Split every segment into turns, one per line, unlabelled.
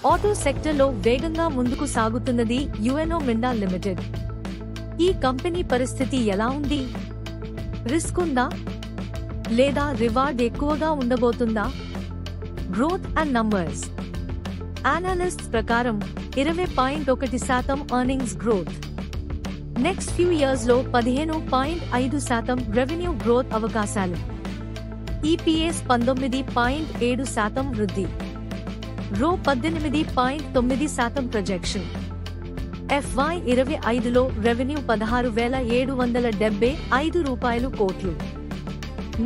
Auto సెక్టర్లో వేగంగా ముందుకు సాగుతున్నది యుఎన్ఓ మిండా లిమిటెడ్. ఈ కంపెనీ పరిస్థితి ఎలా ఉంది? రిస్క్ ఉందా లేదా రివార్డ్ ఎక్కువగా ఉండబోతుందా? Growth and numbers. అనలిస్ట్స్ ప్రకారం 20.1% earnings growth. Next few years లో 15.5% రెవెన్యూ గ్రోత్ అవకాశాలు. ఈపీఎస్ 19.7% వృద్ధి. రో 18.9% ప్రొజెక్షన్. FY25లో రెవెన్యూ 16,775 రూపాయలు కోట్లు.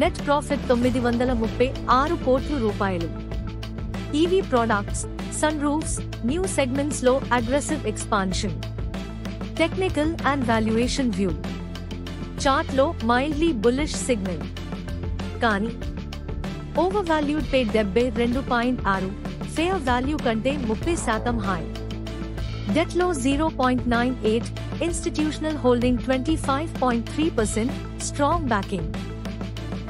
నెట్ ప్రాఫిట్ 936 కోట్లు రూపాయలు. EV products, sun roofs, new segments లో aggressive expansion. Technical and valuation view. Chart లో మైల్డ్లీ బుల్లిష్ సిగ్నల్. కానీ over valued PE 72.6, fair value కంటే 30% హై. డెట్ లో 0.98, institutional holding 25.3%, strong backing.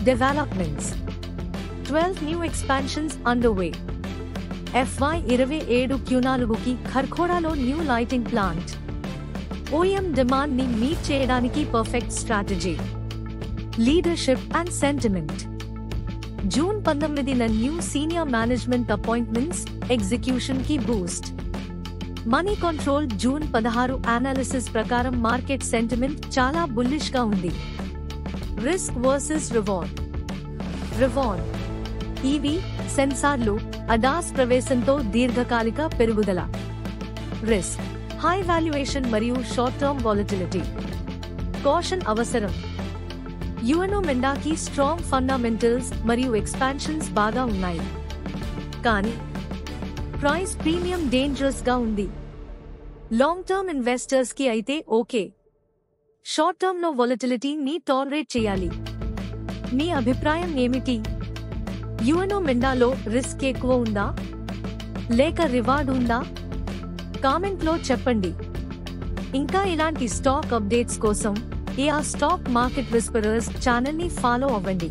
Developments. 12 new expansions underway. FY27 Q4కి ఖర్ఖోడాలో new lighting plant. OEM demand ని meet చేయడానికి perfect strategy. Leadership and sentiment. June 19న new senior management appointments, execution కి Boost. Money control. June 16 analysis ప్రకారం market sentiment చాలా bullish గా ఉంది. Risk versus reward. Reward. EV, సెన్సార్లు, అడాస్ ప్రవేశంతో దీర్ఘకాలిక పెరుగుదల. రిస్క్. హై వాల్యుయేషన్ మరియు షార్ట్ టర్మ్ వాలటిలిటీ. కాషన్ అవసరం. యుఎన్ఓ మిండాకి స్ట్రాంగ్ ఫండమెంటల్స్ మరియు ఎక్స్పాన్షన్స్ బాగా ఉన్నాయి. కానీ ప్రైస్ ప్రీమియం డేంజరస్ గా ఉంది. లాంగ్ టర్మ్ ఇన్వెస్టర్స్ కి అయితే ఓకే. షార్ట్ టర్మ్ లో వాలటిలిటీ ని టాలరేట్ చేయాలి. మీ అభిప్రాయం ఏమిటి? యుఎన్ఓ మిండాలో రిస్క్ ఎక్కువ ఉందా లేక రివార్డ్ ఉందా? కామెంట్ లో చెప్పండి. ఇంకా ఇలాంటి స్టాక్ అప్డేట్స్ కోసం AR stock market whisperers channel ని ఫాలో అవ్వండి.